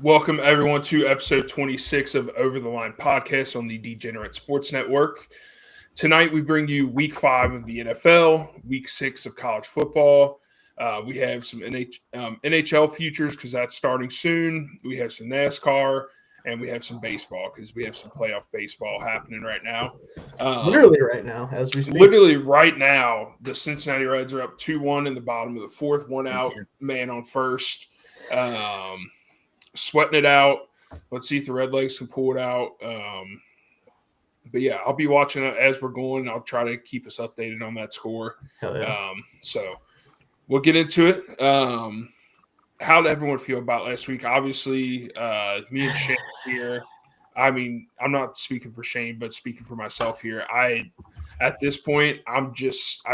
Welcome, everyone, to episode 26 of Over the Line podcast on the Degenerate Sports Network. Tonight, we bring you week 5 of the NFL, week 6 of college football. We have some NHL futures because that's starting soon. We have some NASCAR, and we have some baseball because we have some playoff baseball happening right now. Literally right now, as we speak. Literally right now, the Cincinnati Reds are up 2-1 in the bottom of the fourth, one out, man on first. Sweating it out. Let's see if the Red Legs can pull it out. But yeah, I'll be watching it as we're going. I'll try to keep us updated on that score. Hell yeah. So we'll get into it. How did everyone feel about last week? Obviously, me and Shane here. I mean, I'm not speaking for Shane, but speaking for myself here. At this point, I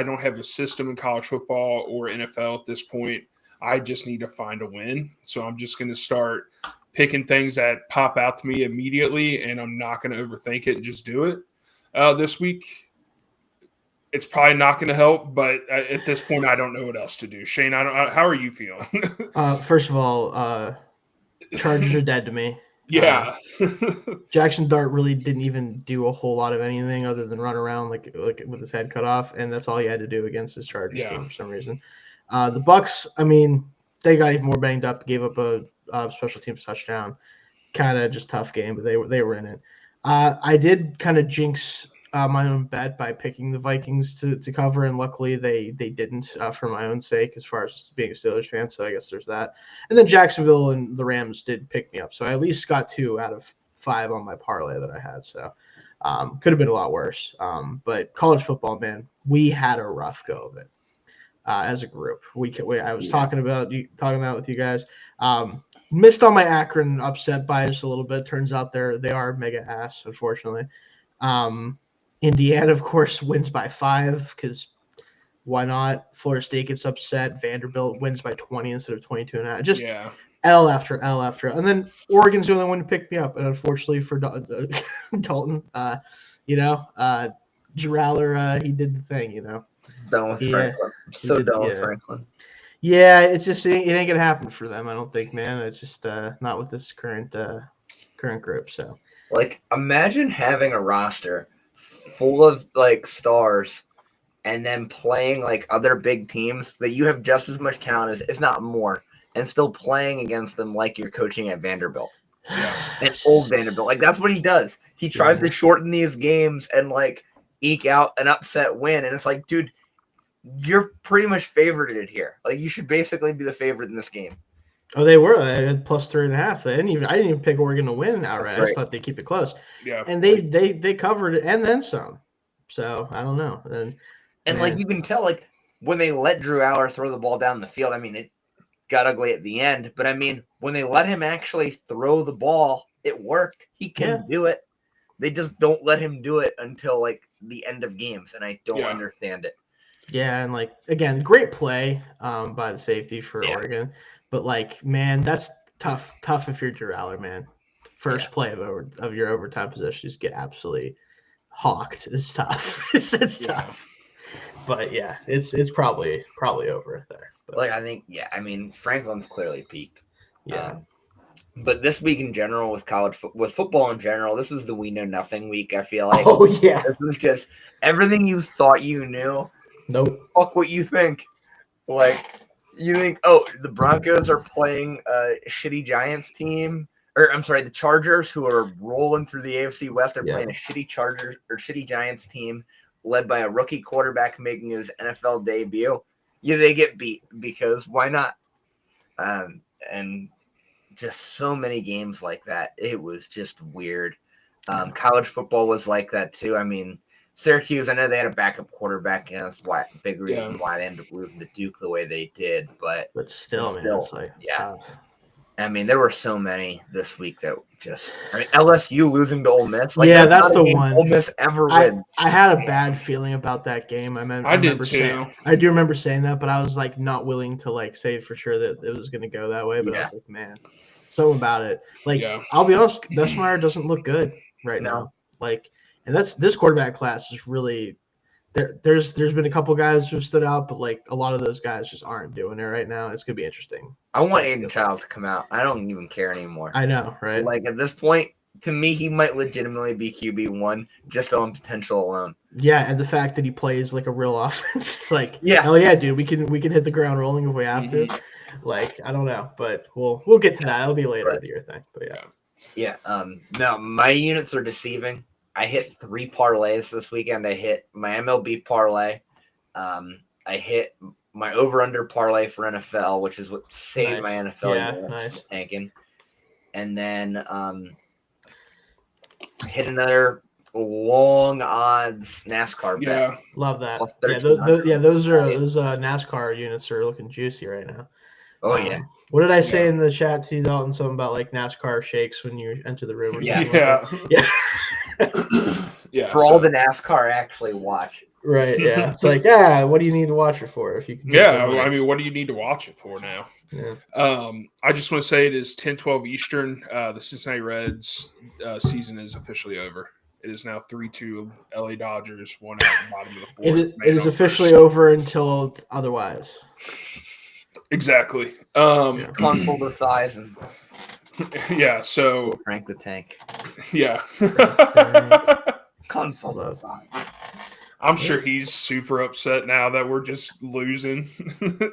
don't have a system in college football or NFL at this point. I just need to find a win. So I'm just going to start picking things that pop out to me immediately, and I'm not going to overthink it and just do it. This week, it's probably not going to help, but at this point, I don't know what else to do. Shane, how are you feeling? First of all, Chargers are dead to me. Yeah. Jackson Dart really didn't even do a whole lot of anything other than run around like with his head cut off, and that's all he had to do against his Chargers team for some reason. The Bucks, I mean, they got even more banged up, gave up a special teams touchdown. Kind of just tough game, but they were in it. I did kind of jinx my own bet by picking the Vikings to cover, and luckily they didn't for my own sake as far as just being a Steelers fan, so I guess there's that. And then Jacksonville and the Rams did pick me up, so I at least got 2 out of 5 on my parlay that I had, so could have been a lot worse. But college football, man, we had a rough go of it. As a group, I was talking about with you guys. Missed on my Akron upset bias a little bit. Turns out they are mega ass, unfortunately. Indiana, of course, wins by 5 because why not? Florida State gets upset. Vanderbilt wins by 20 instead of 22.5. Just L after L after L. And then Oregon's the only one to pick me up. And unfortunately for Dalton, Juraller, he did the thing, Done with Franklin. So done with Franklin. Yeah, it ain't gonna happen for them. I don't think, man. It's just not with this current group. So, imagine having a roster full of stars, and then playing other big teams that you have just as much talent as, if not more, and still playing against them like you're coaching at Vanderbilt. Yeah, and old Vanderbilt. That's what he does. He tries to shorten these games and eke out an upset win, and it's dude, you're pretty much favorited here. You should basically be the favorite in this game. Oh, they were. They had plus 3.5. I didn't even pick Oregon to win outright. Right. I just thought they'd keep it close. Yeah, and they covered it and then some. So I don't know. And you can tell when they let Drew Aller throw the ball down the field. I mean, it got ugly at the end, but I mean when they let him actually throw the ball, it worked. He can do it. They just don't let him do it until the end of games, and I don't understand it. Yeah, and again, great play by the safety for Oregon, but man, that's tough if you're Drew Aller, man. First play of your overtime possession, just get absolutely hawked. It's tough. It's tough. But yeah, it's probably over there. But. I think Franklin's clearly peaked. Yeah. But this week in general, with football in general, this was the we know nothing week. I feel like. Oh yeah. This was just everything you thought you knew. Nope. Fuck what you think. You think, the Broncos are playing a shitty Giants team, or I'm sorry, the Chargers, who are rolling through the AFC West, are playing a shitty Chargers or shitty Giants team led by a rookie quarterback making his NFL debut. Yeah, they get beat because why not? And just so many games like that. It was just weird. College football was like that too. I mean, Syracuse, I know they had a backup quarterback, and that's big reason why they ended up losing to Duke the way they did. But still, man, it's tough. I mean, there were so many this week that LSU losing to Ole Miss. That's the one Ole Miss ever wins. I had a bad feeling about that game. I did too. I do remember saying that, but I was not willing to say for sure that it was going to go that way. But I was man, something about it. I'll be honest, Nussmeier doesn't look good right now. And this quarterback class is really there's been a couple guys who stood out, but like a lot of those guys just aren't doing it right now. It's gonna be interesting. I want Aiden Childs to come out. I don't even care anymore. I know, right? Like at this point, to me, he might legitimately be QB1 just on potential alone. Yeah, and the fact that he plays like a real offense, it's like, Yeah. hell yeah, dude, we can hit the ground rolling if we have to. Like, I don't know, but we'll get to that. It'll be later in the year thing. But yeah. Yeah. No, my units are deceiving. I hit 3 parlays this weekend. I hit my MLB parlay. I hit my over-under parlay for NFL, which is what saved my NFL units from tanking. And then hit another long odds NASCAR bet. Yeah, love that. Those NASCAR units are looking juicy right now. Oh yeah. What did I say in the chat to you, Dalton? Something about like NASCAR shakes when you enter the room. Or yeah. Yeah. For all the NASCAR actually watch. Right. Yeah. It's like, what do you need to watch it for? If you can. I mean, what do you need to watch it for now? Yeah. I just want to say it is 10:12 Eastern. The Cincinnati Reds season is officially over. It is now 3-2 LA Dodgers, 1 out at the bottom of the fourth. It is officially over until otherwise. Exactly. Console the size and yeah. So Frank the Tank. Yeah. Console the size. I'm sure he's super upset now that we're just losing,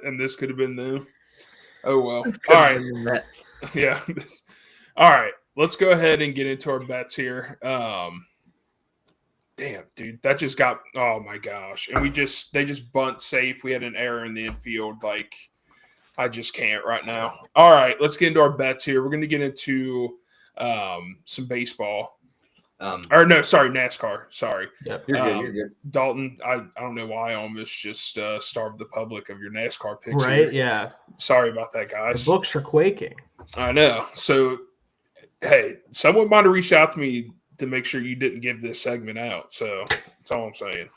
and this could have been them. Oh well. All right. Yeah. All right. Let's go ahead and get into our bets here. Damn, dude, that just got. Oh my gosh! And they just bunt safe. We had an error in the infield. Like, I just can't right now. All right, let's get into our bets here. We're going to get into some baseball. NASCAR. Sorry. Yep. You're good. Dalton, I don't know why I almost just starved the public of your NASCAR picks. Right, here. Yeah. Sorry about that, guys. The books are quaking. I know. So, hey, someone might have reached out to me to make sure you didn't give this segment out. So, that's all I'm saying.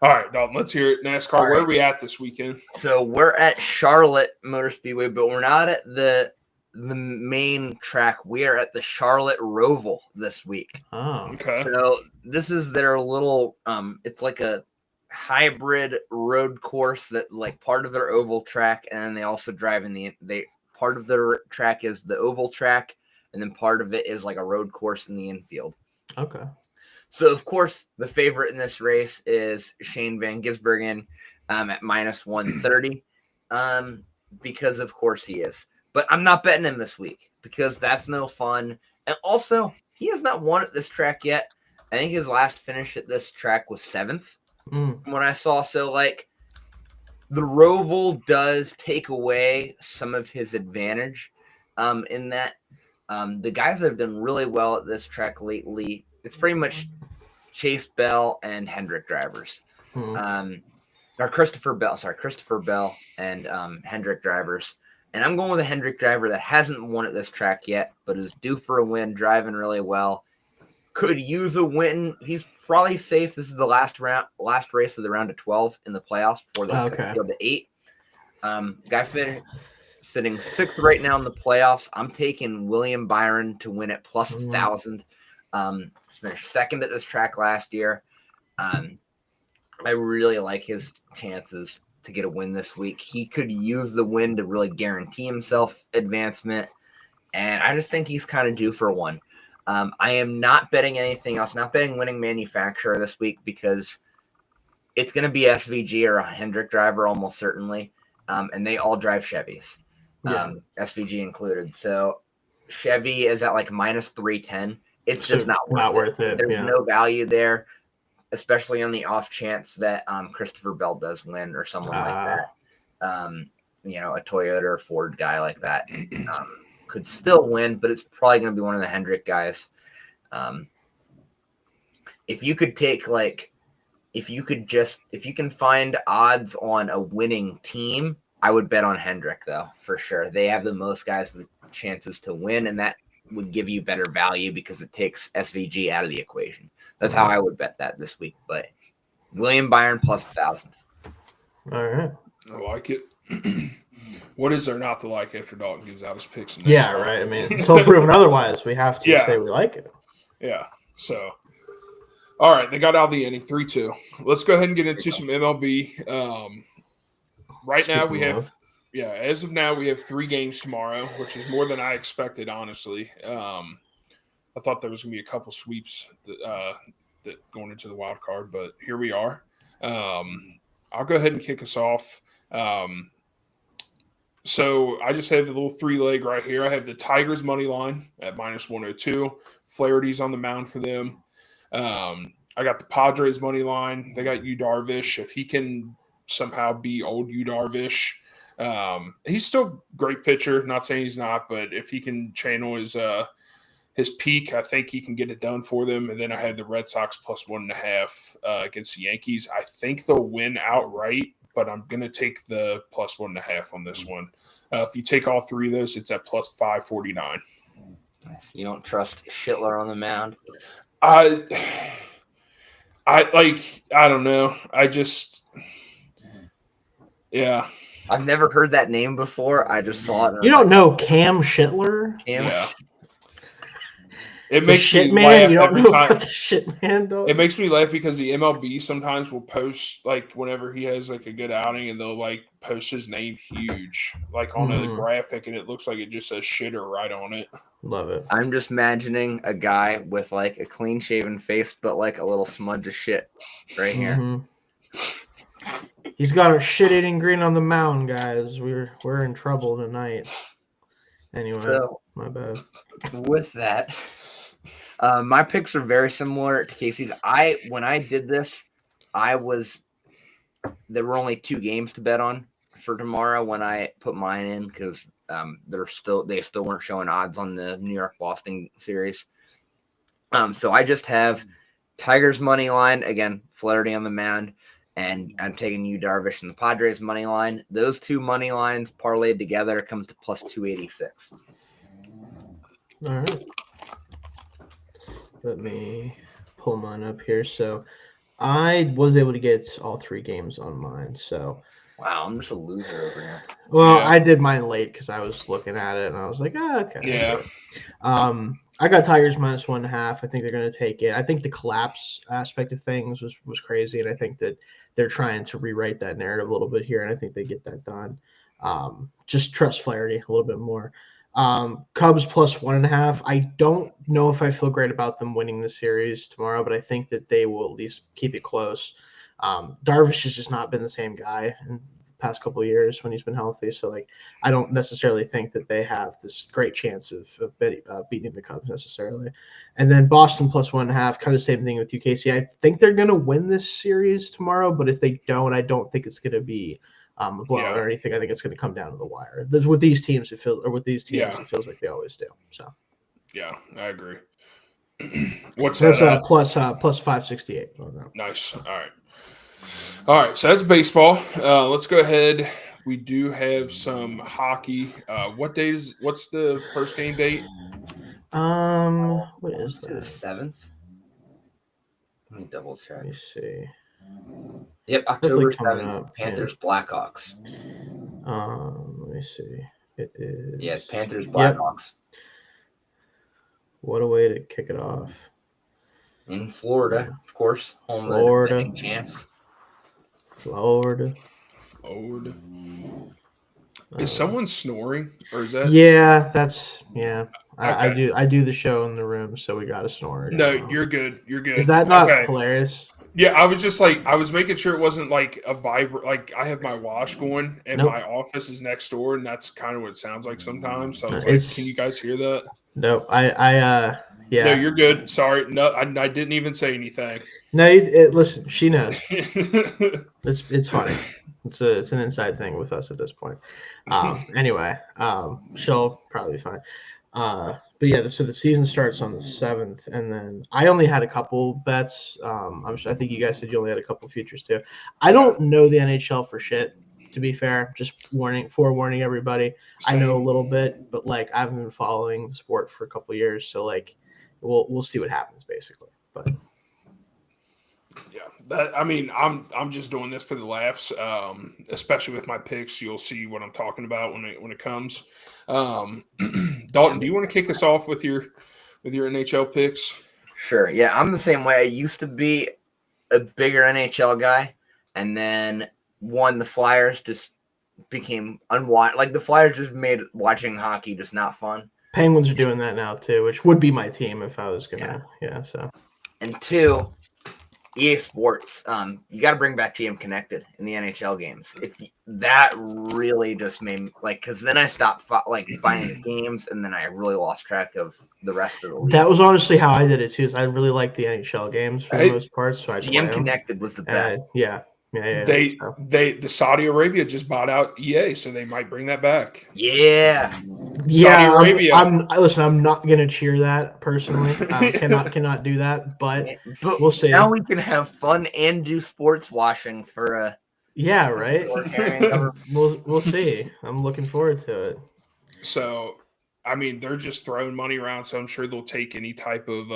All right, Dalton, let's hear it. NASCAR, where are we at this weekend? So, we're at Charlotte Motor Speedway, but we're not at the main track. We are at the Charlotte Roval this week. Oh, okay. So this is their little it's like a hybrid road course that like part of their oval track, and then they also drive in part of their track is the oval track, and then part of it is like a road course in the infield. Okay. So of course the favorite in this race is Shane Van Gisbergen at -130 because of course he is. But I'm not betting him this week because that's no fun. And also, he has not won at this track yet. I think his last finish at this track was 7th from what I saw. So, like, the Roval does take away some of his advantage in that the guys that have done really well at this track lately, it's pretty much Chase Bell and Hendrick drivers. Or Christopher Bell and Hendrick drivers. And I'm going with a Hendrick driver that hasn't won at this track yet, but is due for a win, driving really well. Could use a win. He's probably safe. This is the last race of the round of 12 in the playoffs before they go to 8. Guy sitting 6th right now in the playoffs. I'm taking William Byron to win at plus 1,000. He's finished 2nd at this track last year. I really like his chances to get a win this week. He could use the win to really guarantee himself advancement, and I just think he's kind of due for one. I am not betting anything else, not betting winning manufacturer this week because it's going to be SVG or a Hendrick driver almost certainly, and they all drive Chevys, SVG included. So Chevy is at like -310. It's just not worth it. There's no value there, especially on the off chance that Christopher Bell does win or someone like that. A Toyota or Ford guy like that could still win, but it's probably going to be one of the Hendrick guys. If you can find odds on a winning team, I would bet on Hendrick though, for sure. They have the most guys with chances to win, and that would give you better value because it takes SVG out of the equation. That's how I would bet that this week. But William Byron plus 1,000. All right. I like it. What is there not to like after Dalton gives out his picks? Yeah, right. I mean, until proven otherwise, we have to say we like it. Yeah. So, All right, they got out of the inning, 3-2. Let's go ahead and get into some MLB. Right now we have, as of now we have 3 games tomorrow, which is more than I expected, honestly. I thought there was going to be a couple sweeps that going into the wild card, but here we are. I'll go ahead and kick us off. So I just have the little 3-leg right here. I have the Tigers money line at -102. Flaherty's on the mound for them. I got the Padres money line. They got Yu Darvish. If he can somehow be old Yu Darvish, he's still a great pitcher. Not saying he's not, but if he can channel his peak, I think he can get it done for them. And then I have the Red Sox +1.5 against the Yankees. I think they'll win outright, but I'm going to take the +1.5 on this one. If you take all 3 of those, it's at +549. You don't trust Schittler on the mound? I don't know. Yeah. I've never heard that name before. I just saw it. You don't know Cam Schittler? Yeah. It makes me laugh you don't every know time. about the shit man, though? It makes me laugh because the MLB sometimes will post, like, whenever he has, like, a good outing, and they'll, like, post his name huge, like, on a graphic, and it looks like it just says shitter right on it. Love it. I'm just imagining a guy with, like, a clean-shaven face, but, like, a little smudge of shit right here. He's got a shit-eating grin on the mound, guys. We're in trouble tonight. Anyway, so, my bad. With that, my picks are very similar to Casey's. When I did this, there were only 2 games to bet on for tomorrow when I put mine in because they still weren't showing odds on the New York Boston series. So I just have Tigers money line again, Flaherty on the mound, and I'm taking Yu Darvish and the Padres money line. Those 2 money lines parlayed together comes to +286. All right. Let me pull mine up here. So I was able to get all 3 games on mine. So wow, I'm just a loser over here. Well, yeah. I did mine late because I was looking at it and I was like, okay. Yeah. Sure. I got Tigers -1.5. I think they're going to take it. I think the collapse aspect of things was crazy, and I think that they're trying to rewrite that narrative a little bit here, and I think they get that done. Just trust Flaherty a little bit more. Cubs +1.5. I don't know if I feel great about them winning the series tomorrow, but I think that they will at least keep it close. Darvish has just not been the same guy in the past couple of years when he's been healthy. So, like, I don't necessarily think that they have this great chance of beating the Cubs necessarily. And then Boston +1.5, kind of same thing with you, Casey. I think they're going to win this series tomorrow, but if they don't, I don't think it's going to be a blowout or anything. I think it's going to come down to the wire. With these teams, it feels like they always do. So, yeah, I agree. What's that's that? Plus 568. Nice. All right. So that's baseball. Let's go ahead. We do have some hockey. What's the first game date? What is that? The 7th. Let me double check. Let me see. Yep, October 7th. Panthers Blackhawks. Let me see. It is. Yeah, it's Panthers Blackhawks. Yep. What a way to kick it off. In Florida, of course, home of the defending champs. Florida. Is someone snoring, or is that? Yeah, that's Okay. I do the show in the room, so we got to snore. No, you're good. You're good. Is that not hilarious? Yeah, I was just like, I was making sure it wasn't like a vibrate. Like, I have my wash going, and my office is next door, and that's kind of what it sounds like sometimes. So I was like, can you guys hear that? No, yeah. No, you're good. Sorry. No, I didn't even say anything. No, listen, she knows. It's funny. It's an inside thing with us at this point. Anyway, she'll probably be fine. But yeah, so the season starts on the 7th, and then I only had a couple bets. I think you guys said you only had a couple futures too. I don't know the NHL for shit, to be fair. Just forewarning everybody. Same. I know a little bit, but like I haven't been following the sport for a couple of years, so like we'll see what happens basically. But yeah, I'm just doing this for the laughs, especially with my picks. You'll see what I'm talking about when it comes. Dalton, do you want to kick us off with your NHL picks? Sure. Yeah, I'm the same way. I used to be a bigger NHL guy, and then the Flyers just became unwatched. Like the Flyers just made watching hockey just not fun. Penguins are doing that now too, which would be my team if I was gonna. Yeah. So. And 2, EA Sports. You got to bring back GM Connected in the NHL games. If that really just made because then I stopped buying the games, and then I really lost track of the rest of the league. That was honestly how I did it too. Is I really liked the NHL games for the most part, so I GM Connected was the best. Yeah. The Saudi Arabia just bought out EA, so they might bring that back. Yeah. Saudi Arabia. I'm not gonna cheer that personally. Cannot do that, but we'll see. Now we can have fun and do sports washing for a. Yeah, right. We'll see. I'm looking forward to it. So, I mean, they're just throwing money around, so I'm sure they'll take any type of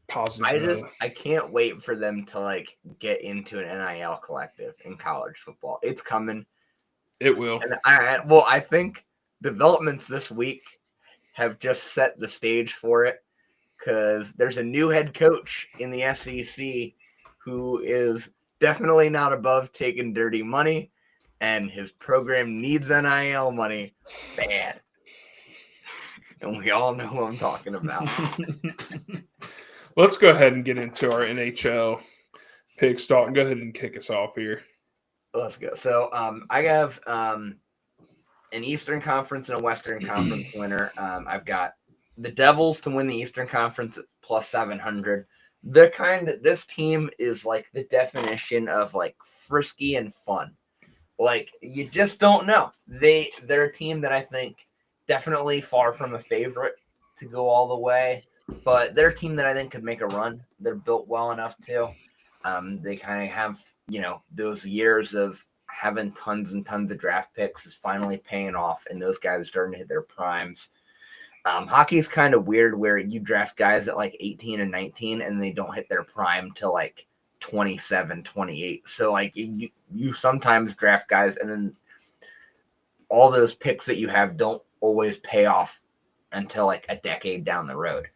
positive. I can't wait for them to get into an NIL collective in college football. It's coming. It will. And I think developments this week have just set the stage for it, because there's a new head coach in the SEC who is definitely not above taking dirty money, and his program needs NIL money bad. And we all know who I'm talking about. Let's go ahead and get into our NHL picks. Dalton, go ahead and kick us off here. Let's go. So I have an Eastern Conference and a Western Conference winner. I've got the Devils to win the Eastern Conference at plus 700. This team is like the definition of frisky and fun. You just don't know. They're a team that I think definitely far from a favorite to go all the way, but they're a team that I think could make a run. They're built well enough to. They kind of have, those years of having tons and tons of draft picks is finally paying off, and those guys are starting to hit their primes. Hockey is kind of weird where you draft guys at 18 and 19 and they don't hit their prime till 27, 28. So you sometimes draft guys and then all those picks that you have don't always pay off until a decade down the road.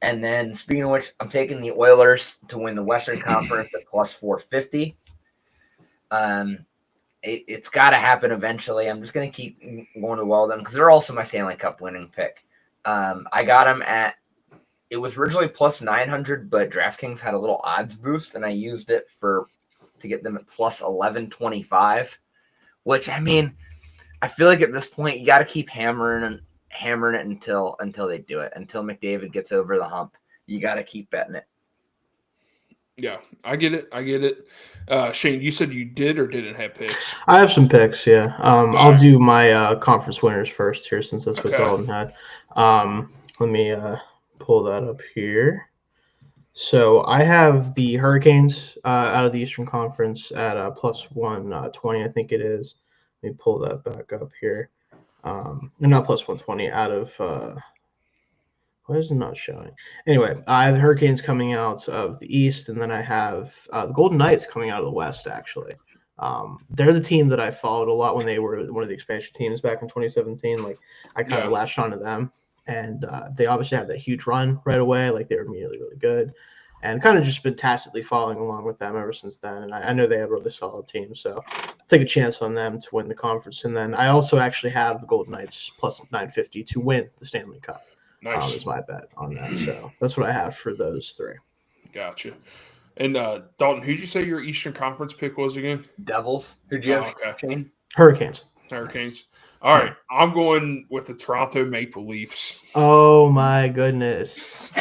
And then, speaking of which, I'm taking the Oilers to win the Western Conference at plus 450. It's got to happen eventually. I'm just going to keep going to well them because they're also my Stanley Cup winning pick. I got them it was originally plus 900, but DraftKings had a little odds boost, and I used it to get them at plus 1125, which, I mean, I feel like at this point, you got to keep hammering it until they do it. Until McDavid gets over the hump, you got to keep betting it. Yeah, I get it. Shane, you said you did or didn't have picks? I have some picks, yeah. I'll do my conference winners first here since that's what Dalton had. Let me pull that up here. So I have the Hurricanes out of the Eastern Conference at plus 120, I think it is. Let me pull that back up here. Not plus 120 out of why is it not showing? Anyway, I have the Hurricanes coming out of the East, and then I have the Golden Knights coming out of the West, actually. They're the team that I followed a lot when they were one of the expansion teams back in 2017. I kind of latched onto them, and they obviously had that huge run right away. They were immediately really good, and kind of just been tacitly following along with them ever since then. And I know they have a really solid team, so I'll take a chance on them to win the conference. And then I also actually have the Golden Knights plus 950 to win the Stanley Cup. Nice. Is my bet on that. So that's what I have for those three. Gotcha. And Dalton, who'd you say your Eastern Conference pick was again? Devils. Who'd you have? Okay. Hurricanes. All right. I'm going with the Toronto Maple Leafs. Oh my goodness.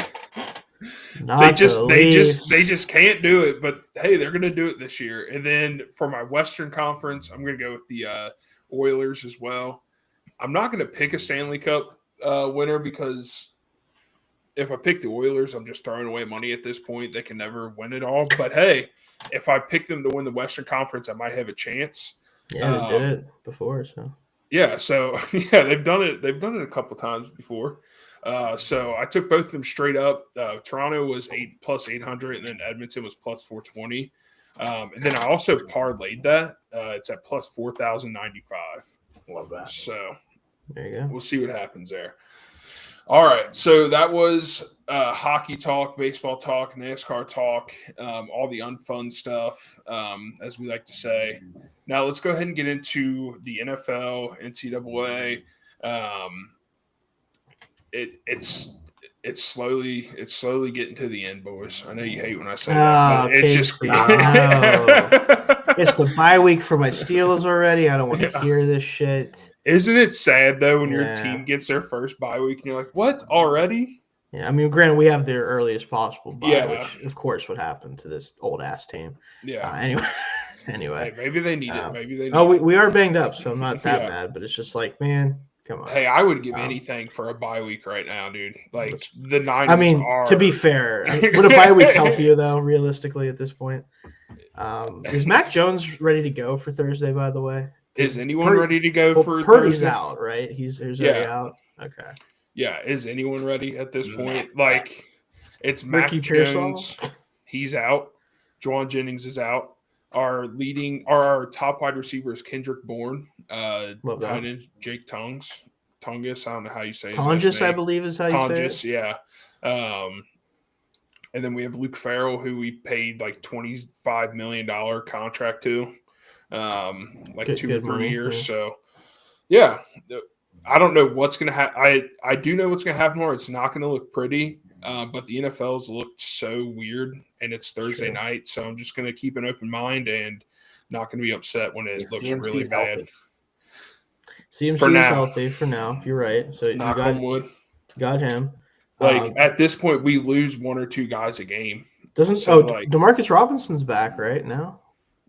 They just can't do it, but hey, they're going to do it this year. And then for my Western Conference, I'm going to go with the Oilers as well. I'm not going to pick a Stanley Cup winner because if I pick the Oilers, I'm just throwing away money at this point. They can never win it all. But hey, if I pick them to win the Western Conference, I might have a chance. Yeah, they did it before, so. Yeah, so they've done it. They've done it a couple times before. So I took both of them straight up. Toronto was plus 800, and then Edmonton was plus 420. And then I also parlayed that. It's at plus 4,095. Love that. So There you go. We'll see what happens there. All right, so that was hockey talk, baseball talk, NASCAR talk, all the unfun stuff, as we like to say. Now let's go ahead and get into the NFL, NCAA. It's slowly getting to the end, boys. I know you hate when I say that, but it's just it's the bye week for my Steelers already. I don't want to hear this shit. Isn't it sad though when your team gets their first bye week and you're like, what, already? Yeah, I mean, granted, we have the earliest possible bye, which of course would happen to this old ass team. Yeah. Anyway. Hey, maybe they need it. Maybe they need it. We are banged up, so I'm not that mad, but it's just like, man, come on. Hey, I would give anything for a bye week right now, dude. Like the Niners. I mean, to be fair, would a bye week help you though? Realistically, at this point, is Mac Jones ready to go for Thursday? By the way, is anyone ready to go for Purdy's Thursday? out, right? He's already out. Okay. Yeah, is anyone ready at this point? Like, it's Mac Jones. He's out. Juwan Jennings is out. Our top wide receiver is Kendrick Bourne. Tight end Jake Tongus. I don't know how you say his last name. I believe is how you say it. Yeah. And then we have Luke Farrell, who we paid like $25 million contract to, like 2 or 3 years. Yeah. So, yeah, I don't know what's going to happen. I do know what's going to happen more. It's not going to look pretty, but the NFL's looked so weird, and it's Thursday night, so I'm just going to keep an open mind and not going to be upset when it looks really bad. CMC is healthy for now. You're right. So knock on wood. Got him. Like at this point, we lose 1 or 2 guys a game. Demarcus Robinson's back right now?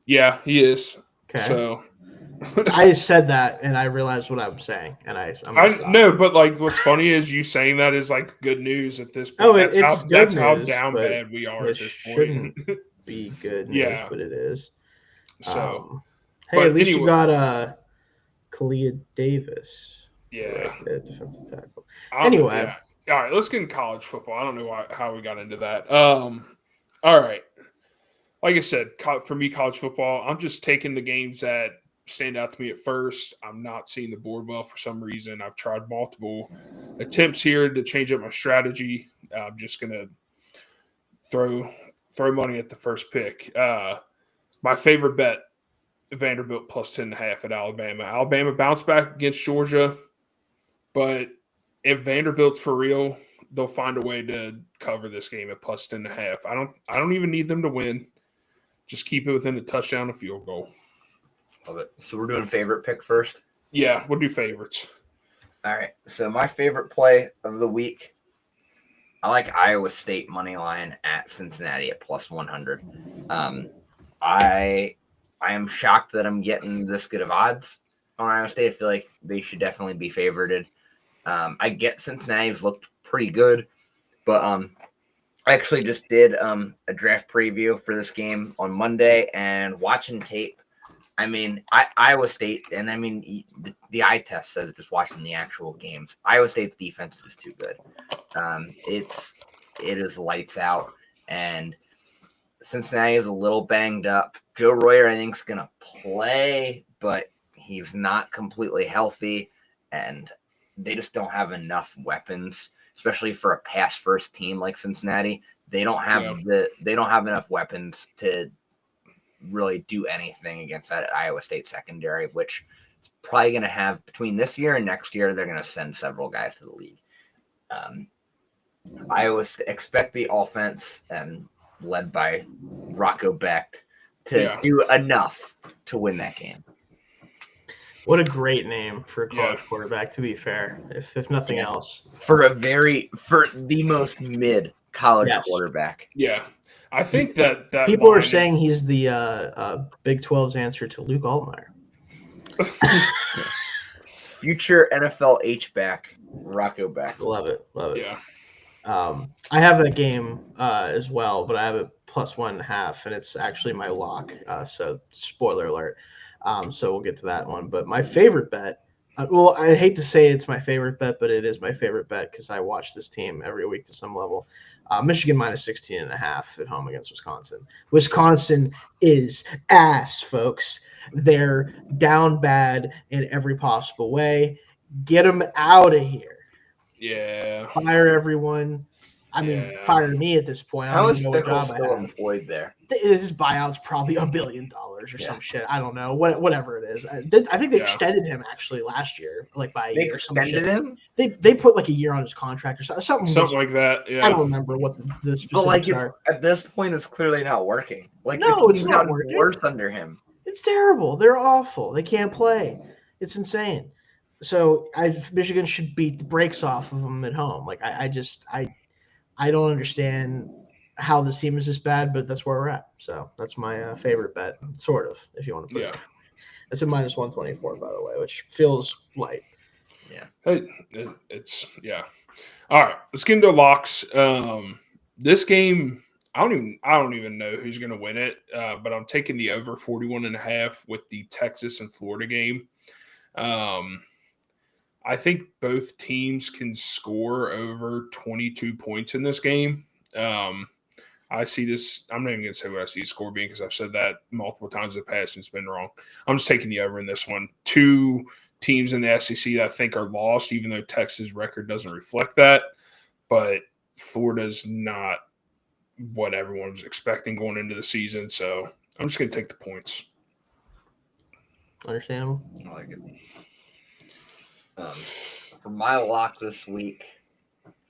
Yeah, he is. Okay. So I said that and I realized what I'm saying, and I'm no, but like what's funny is you saying that is like good news at this point. That's how down bad we are at this point. Shouldn't be good news, but it is. So, hey, at least you got Kalia Davis. Yeah, defensive tackle. Anyway. Yeah. All right, let's get in college football. I don't know how we got into that. All right. Like I said, for me, college football, I'm just taking the games that stand out to me at first. I'm not seeing the board well for some reason. I've tried multiple attempts here to change up my strategy. I'm just going to throw money at the first pick. My favorite bet, Vanderbilt plus 10.5 at Alabama. Alabama bounced back against Georgia, but if Vanderbilt's for real, they'll find a way to cover this game at plus 10.5. I don't even need them to win. Just keep it within a touchdown, a field goal. Love it. So we're doing favorite pick first? Yeah, we'll do favorites. All right. So my favorite play of the week, I like Iowa State money line at Cincinnati at plus 100. I am shocked that I'm getting this good of odds on Iowa State. I feel like they should definitely be favorited. I get Cincinnati's looked pretty good, but I actually just did a draft preview for this game on Monday, and watching tape, I mean, Iowa State, and I mean, the eye test says just watching the actual games, Iowa State's defense is too good. It is lights out, and Cincinnati is a little banged up. Joe Royer, I think, is going to play, but he's not completely healthy, and they just don't have enough weapons, especially for a pass-first team like Cincinnati. They don't have enough weapons to really do anything against that Iowa State secondary, which is probably going to have between this year and next year. They're going to send several guys to the league. Iowa expect the offense and led by Rocco Becht to do enough to win that game. What a great name for a college quarterback, to be fair, if nothing else. For the most mid college quarterback. Yeah. I think that people are saying he's the Big 12's answer to Luke Altmaier. Future NFL H-back, Rocco Becht. Love it. Yeah. I have that game as well, but I have it plus 1.5, and it's actually my lock. So spoiler alert. So we'll get to that one. But my favorite bet, I hate to say it's my favorite bet, but it is my favorite bet because I watch this team every week to some level. Michigan minus 16.5 at home against Wisconsin. Wisconsin is ass, folks. They're down bad in every possible way. Get him out of here. Yeah. Fire everyone. I mean, fire me at this point. I How don't is even know what Fickle job I still have. employed there? His buyout's probably $1 billion or some shit. I don't know. Whatever it is. I think they extended him actually last year, like by a year. Extended him? They put like a year on his contract or something like that. Yeah. I don't remember what the specifics but like are. At this point, it's clearly not working. Like no, the it's team's not gotten working. worse under him. It's terrible. They're awful. They can't play. It's insane. So Michigan should beat the brakes off of them at home. Like I don't understand how this team is this bad, but that's where we're at. So that's my favorite bet, sort of, if you want to put it. It's a minus 124, by the way, which feels light. Yeah. It's All right, let's get into locks. This game, I don't even know who's going to win it, but I'm taking the over 41.5 with the Texas and Florida game. I think both teams can score over 22 points in this game. I see this. I'm not even going to say what I see the score being because I've said that multiple times in the past and it's been wrong. I'm just taking the over in this one. Two teams in the SEC that I think are lost, even though Texas' record doesn't reflect that. But Florida's not what everyone was expecting going into the season. So I'm just going to take the points. Understandable. I like it. For my lock this week,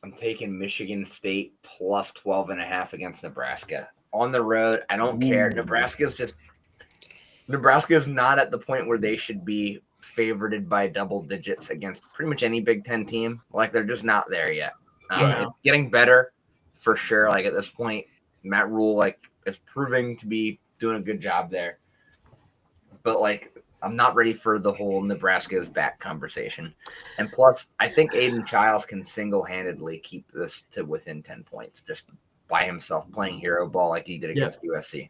I'm taking Michigan State plus 12.5 against Nebraska. On the road, I don't care. Nebraska is not at the point where they should be favorited by double digits against pretty much any Big Ten team. Like, they're just not there yet. It's getting better for sure. Like, at this point, Matt Rule, is proving to be doing a good job there. But, I'm not ready for the whole Nebraska is back conversation. And plus, I think Aiden Childs can single-handedly keep this to within 10 points just by himself playing hero ball like he did against USC.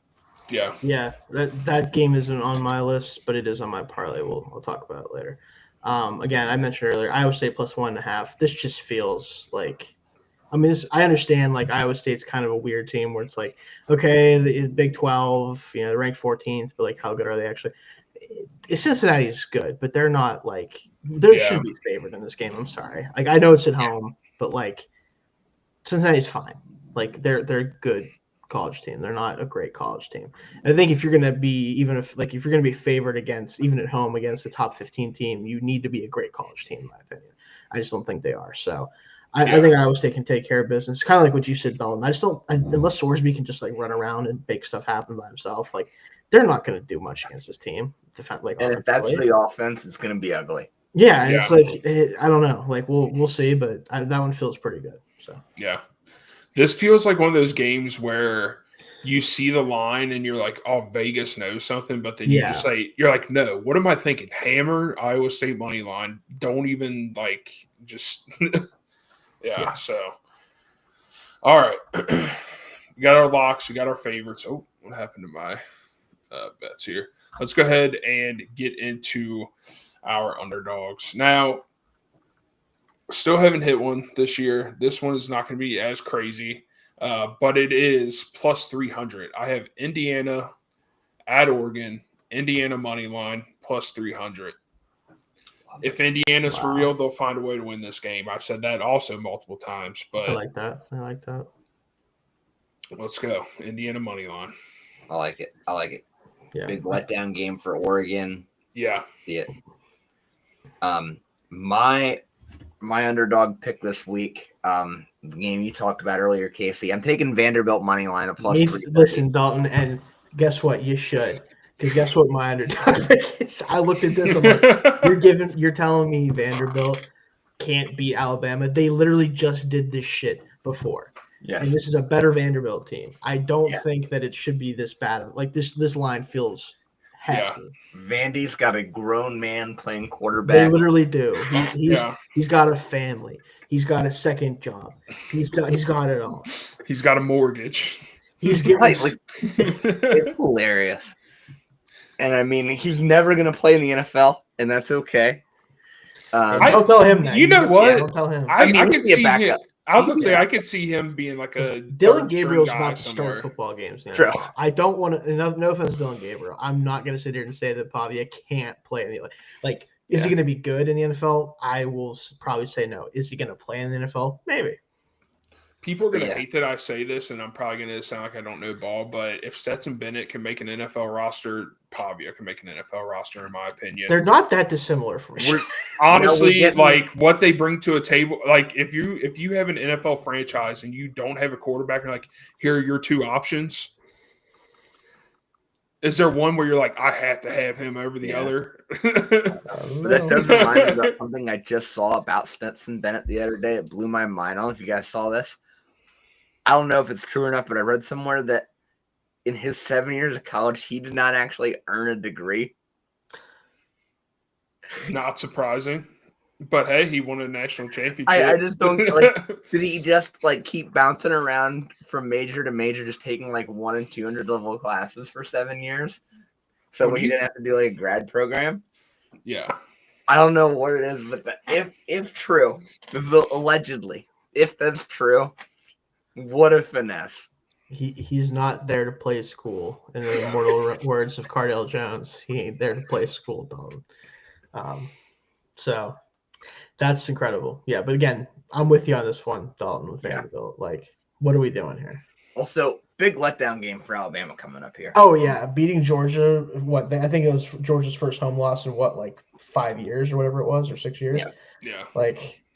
Yeah. Yeah, that game isn't on my list, but it is on my parlay. I'll talk about it later. Again, I mentioned earlier, Iowa State plus 1.5. This just feels like – I understand, Iowa State's kind of a weird team where it's like, okay, the Big 12, they're ranked 14th, but, how good are they actually – Cincinnati is good, but they're not they shouldn't be favored in this game. I'm sorry. I know it's at home, but Cincinnati's fine. They're a good college team. They're not a great college team. And I think if you're gonna be if you're gonna be favored against even at home against a top 15 team, you need to be a great college team, in my opinion. I just don't think they are. So I think Iowa State can take care of business. Kind of like what you said, Dalton. I just don't unless Sorsby can just run around and make stuff happen by himself. They're not going to do much against this team. And if that's the offense, it's going to be ugly. Yeah, and it's I don't know. We'll see, but that one feels pretty good. So yeah, this feels like one of those games where you see the line and you're like, "Oh, Vegas knows something," but then you just you're like, "No, what am I thinking? Hammer Iowa State money line. Don't even just yeah." So all right, we got our locks. We got our favorites. Oh, what happened to my bets here? Let's go ahead and get into our underdogs. Now, still haven't hit one this year. This one is not going to be as crazy, but it is plus 300. I have Indiana at Oregon, Indiana money line plus 300. If Indiana's for real, they'll find a way to win this game. I've said that also multiple times. But I like that. Let's go. Indiana money line. I like it. Yeah. Big letdown game for Oregon. Yeah. See it. My underdog pick this week, the game you talked about earlier, Casey. I'm taking Vanderbilt money line at plus 3. Listen, Dalton, and guess what? You should. Because guess what my underdog pick is? I looked at this. I'm like, you're telling me Vanderbilt can't beat Alabama. They literally just did this shit before. Yes. And this is a better Vanderbilt team. I don't think that it should be this bad. This line feels hefty. Vandy's got a grown man playing quarterback. They literally do. He's got a family. He's got a second job. He's got it all. He's got a mortgage. He's getting it's hilarious. And he's never gonna play in the NFL, and that's okay. Don't tell him that. You know what? Yeah, don't tell him. I could see him. I was going to say, I could see him being like a Dylan Gabriel's about to start football games now. True. I don't want to. No offense, to Dylan Gabriel. I'm not going to sit here and say that Pavia can't play in the Is he going to be good in the NFL? I will probably say no. Is he going to play in the NFL? Maybe. People are going to hate that I say this, and I'm probably going to sound like I don't know ball, but if Stetson Bennett can make an NFL roster, Pavia can make an NFL roster, in my opinion. They're not that dissimilar from each other. Honestly, like what they bring to a table, like if you have an NFL franchise and you don't have a quarterback, and like, here are your two options. Is there one where you're like, I have to have him over the other? That does remind me of something I just saw about Stetson Bennett the other day. It blew my mind. I don't know if you guys saw this. I don't know if it's true or not, but I read somewhere that in his 7 years of college, he did not actually earn a degree. Not surprising. But hey, he won a national championship. I just don't did he just keep bouncing around from major to major, just taking 100 and 200 level classes for 7 years? So when he didn't have to do a grad program? Yeah. I don't know what it is, but if true, this is allegedly, if that's true, what a finesse. He's not there to play school. In the immortal words of Cardell Jones, he ain't there to play school, Dalton. So that's incredible. Yeah, but again, I'm with you on this one, Dalton, with Vanderbilt. What are we doing here? Also, big letdown game for Alabama coming up here. Oh, yeah. Beating Georgia. I think it was Georgia's first home loss in 5 years or whatever it was, or 6 years? Yeah.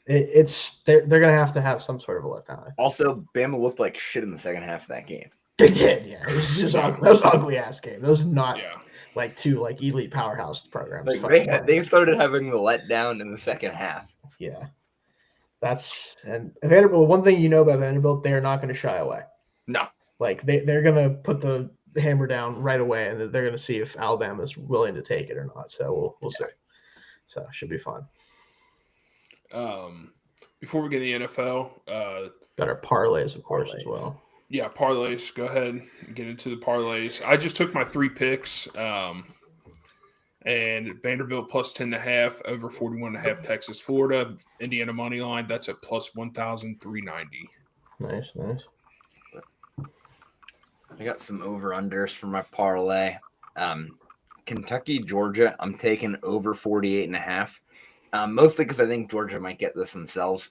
They're going to have some sort of a letdown. Also, Bama looked like shit in the second half of that game. They did, yeah. It was just ugly. That was an ugly-ass game. That was not two elite powerhouse programs. They started having the letdown in the second half. Yeah. And Vanderbilt, one thing you know about Vanderbilt, they're not going to shy away. No. They're going to put the hammer down right away, and they're going to see if Alabama's willing to take it or not. So we'll see. So it should be fun. Before we get to the NFL, got our parlays, of course, as well. Yeah, parlays. Go ahead and get into the parlays. I just took my 3 picks, and Vanderbilt plus 10.5 over 41.5 Texas, Florida, Indiana money line. That's at plus 1,390. Nice. I got some over-unders for my parlay. Kentucky, Georgia, I'm taking over 48.5. Mostly because I think Georgia might get this themselves.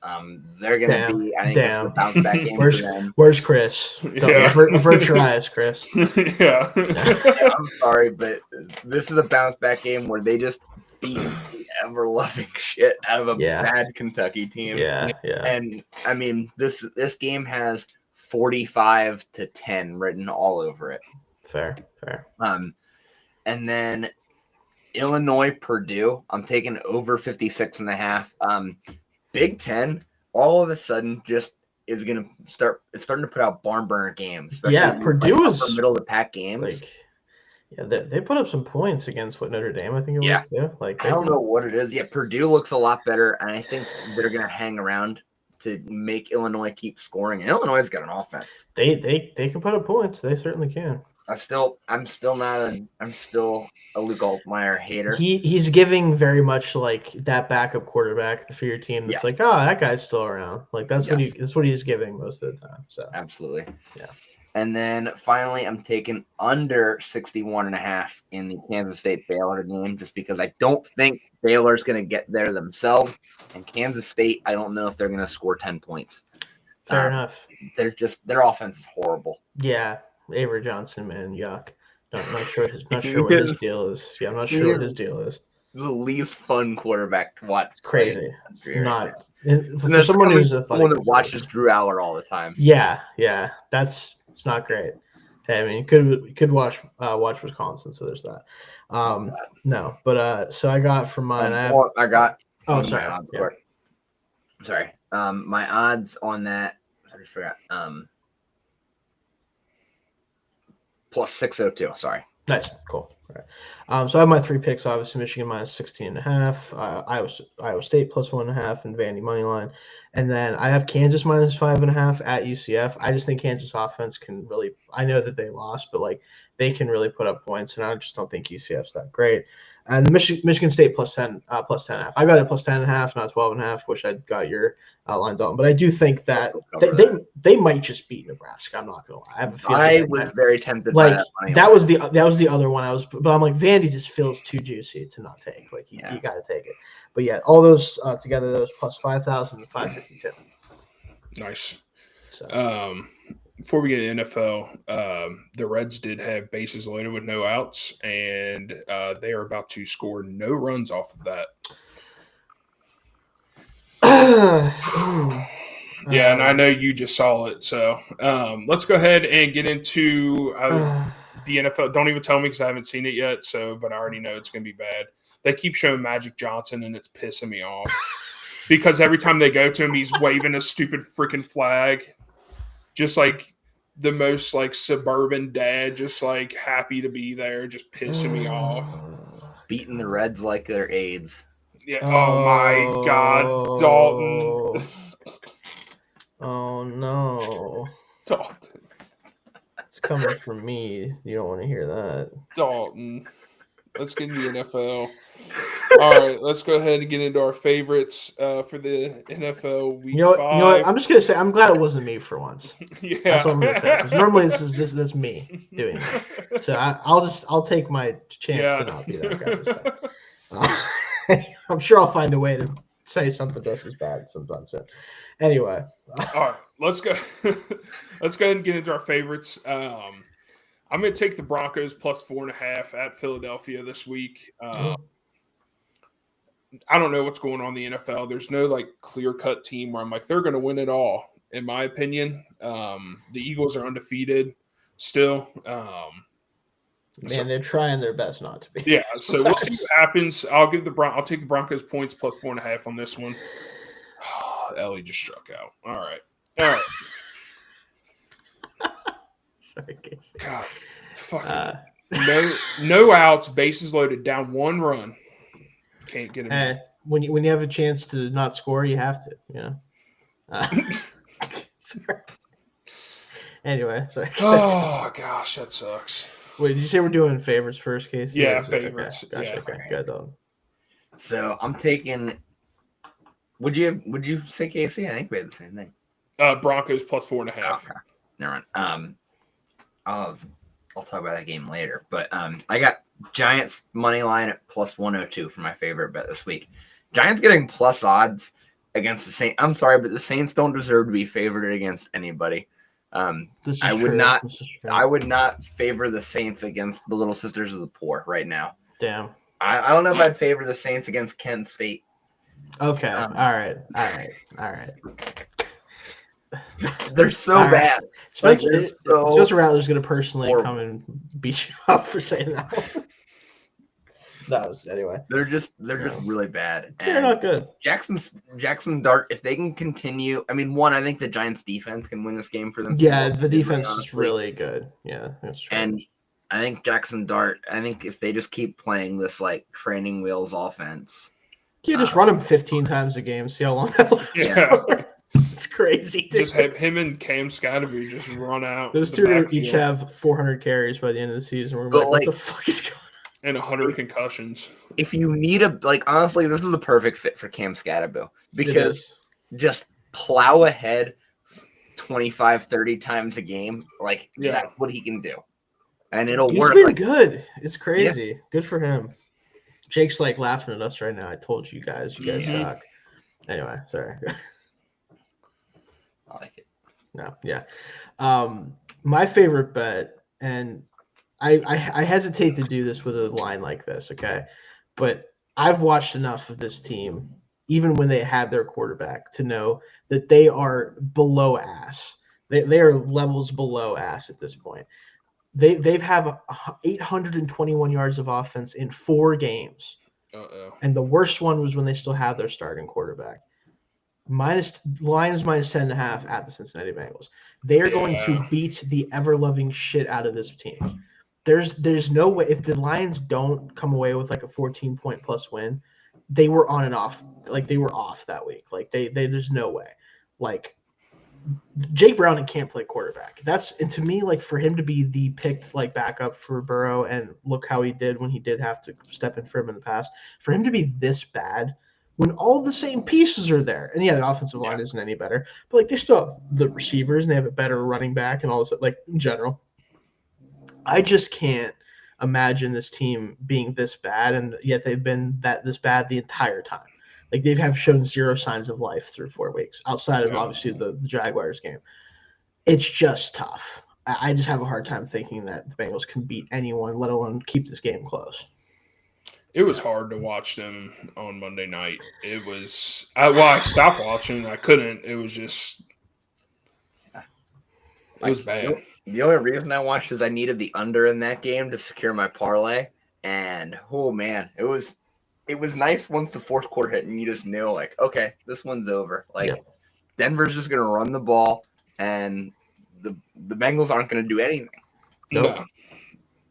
They're going to be, I think, this is a bounce back game for them. Where's Chris? Avert your eyes, Chris. Yeah. I'm sorry, but this is a bounce back game where they just beat the ever-loving shit out of a bad Kentucky team. Yeah. And, I mean, this game has 45-10 written all over it. Fair. And then Illinois, Purdue, I'm taking over 56.5. Big Ten, all of a sudden, just is going to start. It's starting to put out barn burner games. Purdue is middle of the pack games. They put up some points against Notre Dame. I think it was too. I don't know what it is. Yeah, Purdue looks a lot better, and I think they're going to hang around to make Illinois keep scoring. And Illinois has got an offense. They can put up points. They certainly can. I'm still a Luke Altmaier hater. He's giving very much that backup quarterback for your team. That's that guy's still around. That's what he's giving most of the time. So absolutely. Yeah. And then finally I'm taking under 61.5 in the Kansas State Baylor game, just because I don't think Baylor's gonna get there themselves. And Kansas State, I don't know if they're gonna score 10 points. Fair enough. Their offense is horrible. Yeah. Avery Johnson, man, yuck. Not sure what his deal is. Yeah, I'm not sure what his deal is. The least fun quarterback to watch. It's crazy. It's not. For someone that watches Drew Aller all the time. Yeah, it's not great. Hey, I mean, you could watch Wisconsin, so there's that. No, but so I got from mine. Sorry. My odds on that. I just forgot. Plus 602. Sorry. Nice. Cool. All right. So I have my 3 picks. Obviously, Michigan minus 16.5. Iowa State plus 1.5 and Vandy money line. And then I have Kansas minus 5.5 at UCF. I just think Kansas offense can really – I know that they lost, but they can really put up points, and I just don't think UCF's that great. And the Michigan State plus 10 and a half. I got it plus 10 and a half, not 12 and a half. Wish I'd got your line, Dalton. But I do think that they might just beat Nebraska. I'm not gonna lie. I have a feeling. I was very tempted like by that money that was the other one I was, but I'm like Vandy just feels too juicy to not take. Like you got to take it. But yeah, all those together, those plus 5,000 and 552. Nice. So. Before we get to NFL, the Reds did have bases loaded with no outs, and they are about to score no runs off of that. Yeah, and I know you just saw it. So let's go ahead and get into the NFL. Don't even tell me because I haven't seen it yet. But I already know it's going to be bad. They keep showing Magic Johnson, and it's pissing me off because every time they go to him, he's waving a stupid freaking flag. Just like the most like suburban dad, just like happy to be there, just pissing me off. Beating the Reds like they're AIDS. Yeah. Oh my God, Dalton. Oh no, Dalton. It's coming from me. You don't want to hear that, Dalton. Let's get into the NFL. All right, let's go ahead and get into our favorites for the NFL Week 5. You know what? I'm just gonna say I'm glad it wasn't me for once. Yeah, that's what I'm gonna say. Because normally that's me doing it. So I'll take my chance to not be that guy this time. I'm sure I'll find a way to say something just as bad sometimes. So, anyway, all right, let's go. Let's go ahead and get into our favorites. I'm going to take the Broncos plus 4.5 at Philadelphia this week. I don't know what's going on in the NFL. There's no like clear-cut team where I'm like they're going to win it all. In my opinion, the Eagles are undefeated still. They're trying their best not to be. Yeah, so we'll see what happens. I'll take the Broncos points plus 4.5 on this one. Oh, Ellie just struck out. All right. Sorry, Casey. God, fucking no outs, bases loaded, down one run. Can't get him. When you have a chance to not score, you have to. You know. Sorry. Anyway, sorry. Oh gosh, that sucks. Wait, did you say we're doing favorites first, Casey? Yeah, favorites. Okay. Gotcha. Yeah. Okay, good dog. So I'm taking. Would you say Casey? I think we had the same thing. Broncos plus 4.5. Okay. Never mind. I'll talk about that game later. But I got Giants money line at plus 102 for my favorite bet this week. Giants getting plus odds against the Saints. I'm sorry, but the Saints don't deserve to be favored against anybody. I would not favor the Saints against the Little Sisters of the Poor right now. Damn. I don't know if I'd favor the Saints against Kent State. Okay. All right. They're so bad. Spencer Rattler's going to personally come and beat you up for saying that. Anyway. They're just really bad. And they're not good. Jackson Dart, if they can continue, I think the Giants defense can win this game for them. Yeah, the defense is really good. Yeah, that's true. And I think Jackson Dart, if they just keep playing this like training wheels offense. You just run him 15 times a game, see how long that lasts. Yeah. It's crazy. Dude. Just have him and Cam Scatterby just run out. Those two each have 400 carries by the end of the season. We're like, what the fuck is going on? And 100 concussions. If you need honestly, this is the perfect fit for Cam Scatterby because just plow ahead 25, 30 times a game. That's what he can do. And it'll work. He's been good. It's crazy. Yeah. Good for him. Jake's laughing at us right now. I told you guys suck. Anyway, sorry. I like it. No, yeah. My favorite bet, and I hesitate to do this with a line like this, okay? But I've watched enough of this team, even when they had their quarterback, to know that they are below ass. They are levels below ass at this point. They've have 821 yards of offense in 4 games. Uh-oh. And the worst one was when they still have their starting quarterback. Lions minus 10.5 at the Cincinnati Bengals. They are going to beat the ever-loving shit out of this team. There's no way if the Lions don't come away with a 14-point plus win, they were on and off. They were off that week. There's no way. Jake Browning can't play quarterback. And to me, like for him to be the picked like backup for Burrow, and look how he did when he did have to step in for him in the past. For him to be this bad when all the same pieces are there, and the offensive line isn't any better, but like they still have the receivers and they have a better running back and all this. Like in general, I just can't imagine this team being this bad, and yet they've been this bad the entire time. Like they have shown zero signs of life through 4 weeks, outside of obviously the Jaguars game. It's just tough. I just have a hard time thinking that the Bengals can beat anyone, let alone keep this game close. It was hard to watch them on Monday night. It was I stopped watching. I couldn't. It was just it was bad. The only reason I watched is I needed the under in that game to secure my parlay, and oh man, it was nice once the fourth quarter hit and you just knew like, okay, this one's over. Like Denver's just gonna run the ball and the Bengals aren't gonna do anything. No.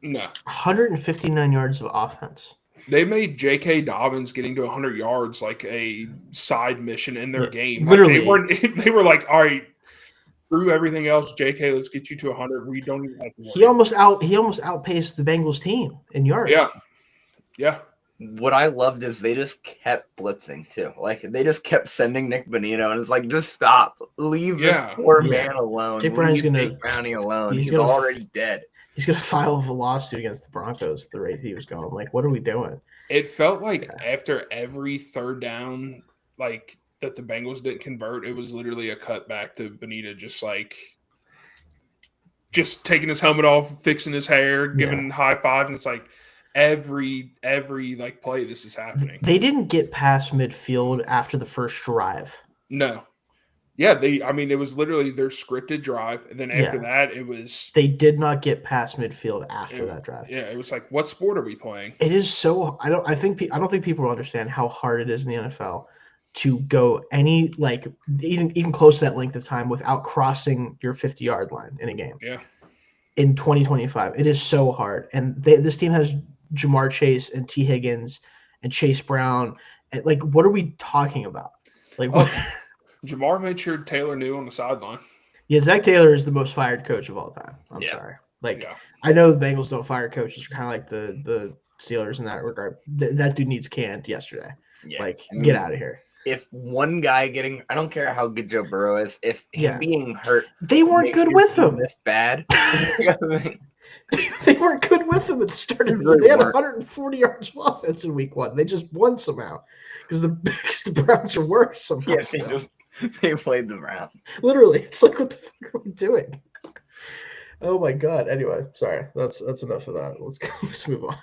159 yards of offense. They made J.K. Dobbins getting to 100 yards like a side mission in their game. Literally. Like they were like, all right, through everything else, J.K., let's get you to 100. We don't even have to worry. He almost outpaced the Bengals team in yards. Yeah. What I loved is they just kept blitzing too. Like they just kept sending Nick Bonito, and it's like, just stop, leave this poor man alone. Jake Browning alone. He's already dead. He's gonna file a lawsuit against the Broncos at the rate he was going. Like, what are we doing? It felt like after every third down, like that the Bengals didn't convert, it was literally a cut back to Bonita, just taking his helmet off, fixing his hair, giving high fives, and it's like every like play this is happening. They didn't get past midfield after the first drive. No. Yeah, it was literally their scripted drive, and then after that, it was. They did not get past midfield after that drive. Yeah, it was like, what sport are we playing? It is so. I don't think people understand how hard it is in the NFL to go any like even close to that length of time without crossing your 50-yard line in a game. Yeah. In 2025, it is so hard, and this team has Jamar Chase and T. Higgins and Chase Brown. And like, what are we talking about? Like what? Jamar made sure Taylor knew on the sideline. Yeah, Zach Taylor is the most fired coach of all time. I'm sorry. I know the Bengals don't fire coaches, kind of like the Steelers in that regard. That dude needs canned yesterday. Yeah. Get out of here. If one guy I don't care how good Joe Burrow is, if him being hurt, they weren't good with him. This bad. They weren't good with him at the start of the year. They had 140 yards of offense in week 1. They just won somehow because the Browns are worse somehow. Yeah, they played the Browns. Literally, it's like, what the fuck are we doing? Oh my god. Anyway, sorry. That's enough of that. Let's move on.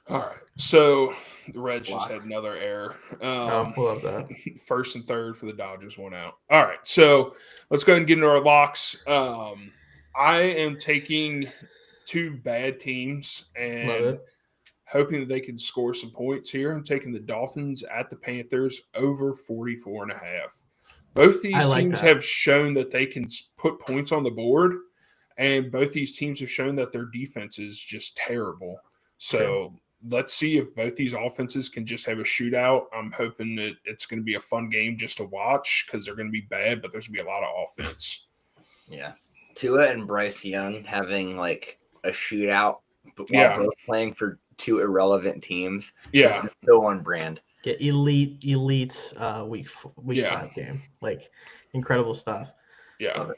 All right. So the Reds just had another error. Love that. First and third for the Dodgers, 1 out. All right. So let's go ahead and get into our locks. I am taking 2 bad teams and hoping that they can score some points here. I'm taking the Dolphins at the Panthers over 44.5. Both these teams have shown that they can put points on the board, and both these teams have shown that their defense is just terrible. So let's see if both these offenses can just have a shootout. I'm hoping that it's going to be a fun game just to watch because they're going to be bad, but there's going to be a lot of offense. Yeah. Tua and Bryce Young having like a shootout while both playing for 2 irrelevant teams. Yeah. So on brand. Yeah, elite week 5 game. Like incredible stuff. Yeah. All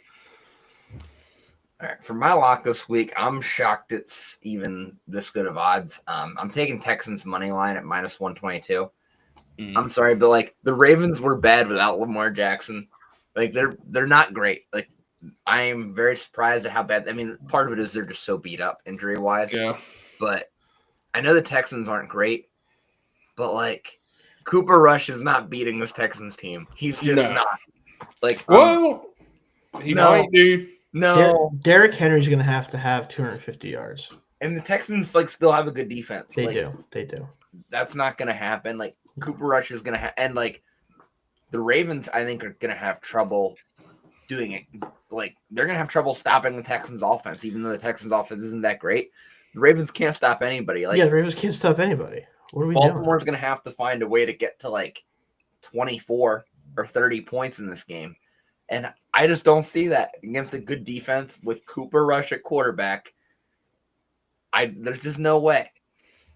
right. For my lock this week, I'm shocked it's even this good of odds. I'm taking Texans money line at -122. I'm sorry, but like the Ravens were bad without Lamar Jackson. Like they're not great. Like I am very surprised at how bad. I mean, part of it is they're just so beat up injury wise. Yeah. But I know the Texans aren't great, but like Cooper Rush is not beating this Texans team. He's just not. Like, he might, dude. No, Derrick Henry's going to have 250 yards. And the Texans like still have a good defense. They do. That's not going to happen. Like Cooper Rush is going to and like the Ravens, I think, are going to have trouble doing it. Like they're going to have trouble stopping the Texans offense, even though the Texans offense isn't that great. The Ravens can't stop anybody. Like the Ravens can't stop anybody. What are we Baltimore's doing? going to have to find a way to get to like 24 or 30 points in this game. And I just don't see that against a good defense with Cooper Rush at quarterback. There's just no way.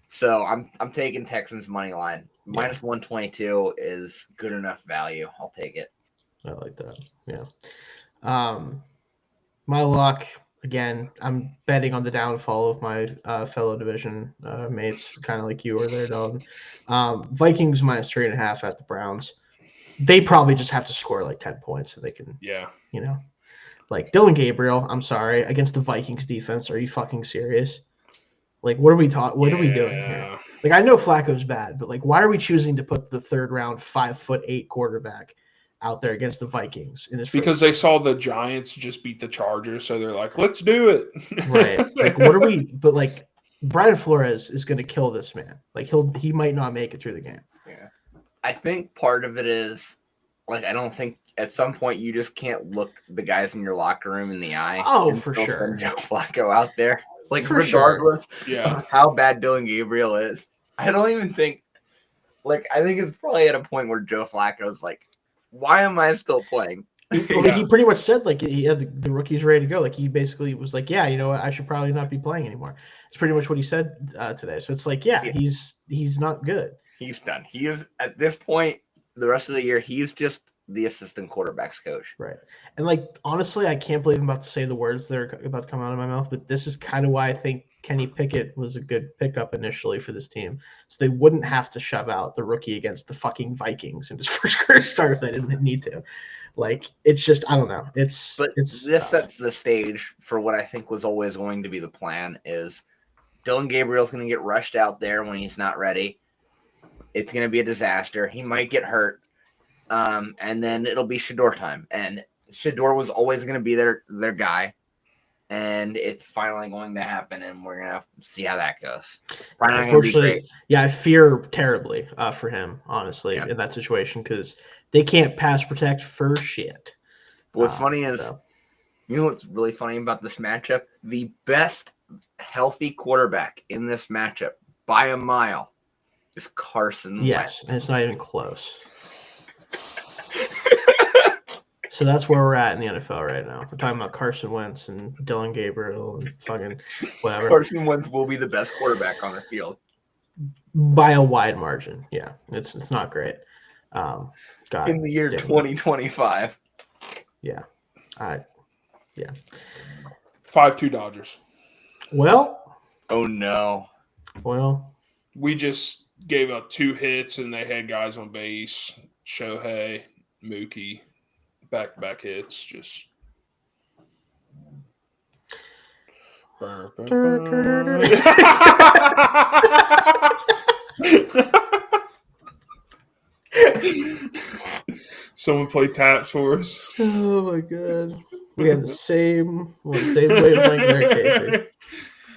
So I'm taking Texans money line. Minus 122 is good enough value. I'll take it. I like that. Yeah. My luck, again, I'm betting on the downfall of my fellow division mates, kind of like you were there, Dalton. Vikings minus 3.5 at the Browns. They probably just have to score like 10 points so they can, like Dylan Gabriel, I'm sorry, against the Vikings defense. Are you fucking serious? Like, what are we What are we doing here? Like, I know Flacco's bad, but like, why are we choosing to put the third round 5'8" quarterback out there against the Vikings in his because they saw the Giants just beat the Chargers, so they're like, let's do it. Right. Like, what are we? But like, Brian Flores is going to kill this man. Like, he might not make it through the game. Yeah. I think part of it is like, I don't think at some point you just can't look the guys in your locker room in the eye. Oh, for sure. Send Joe Flacco out there. Like, for regardless sure. of how bad Dylan Gabriel is, I don't even think. Like, I think it's probably at a point where Joe Flacco's like, why am I still playing? He pretty much said like he had the rookies ready to go. Like he basically was like, yeah, you know what, I should probably not be playing anymore. It's pretty much what he said today. So it's like, he's not good. He's done. He is at this point. The rest of the year, he's just the assistant quarterbacks coach. Right. And like honestly, I can't believe I'm about to say the words that are about to come out of my mouth, but this is kind of why I think Kenny Pickett was a good pickup initially for this team. So they wouldn't have to shove out the rookie against the fucking Vikings in his first career start if they didn't need to. Like, it's just, I don't know. This sets the stage for what I think was always going to be the plan is Dylan Gabriel's going to get rushed out there when he's not ready. It's going to be a disaster. He might get hurt. And then it'll be Shador time. And Shador was always going to be their guy. And it's finally going to happen, and we're going to see how that goes. Unfortunately, I fear terribly for him, honestly, in that situation, because they can't pass protect for shit. What's funny is, you know what's really funny about this matchup? The best healthy quarterback in this matchup by a mile is Carson Wentz. Yes, and it's not even close. So that's where we're at in the NFL right now. We're talking about Carson Wentz and Dylan Gabriel and fucking whatever. Carson Wentz will be the best quarterback on the field by a wide margin. Yeah, it's not great. God, in the year 2025. Yeah, 5-2 Dodgers. Well. Oh no. Well, we just gave up 2 hits and they had guys on base. Shohei, Mookie. Back-to-back hits, just. Someone play taps for us. Oh my god, we had the same wavelength there, Casey.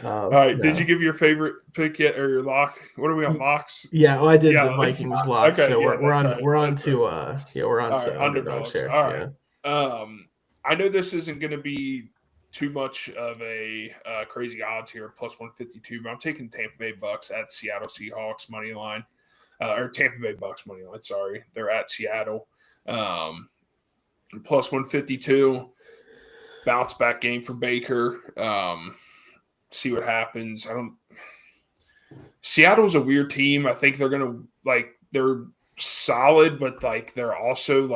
All right, did you give your favorite pick yet, or your lock? What are we on, locks? Yeah, I did the Vikings lock. Okay, so we're on to underdogs here. All right. Yeah. I know this isn't going to be too much of a crazy odds here, plus 152, but I'm taking Tampa Bay Bucks at Seattle Seahawks money line, or Tampa Bay Bucks money line. Sorry, they're at Seattle, plus 152. Bounce back game for Baker. See what happens. Seattle's a weird team. I think they're gonna they're solid, but they're also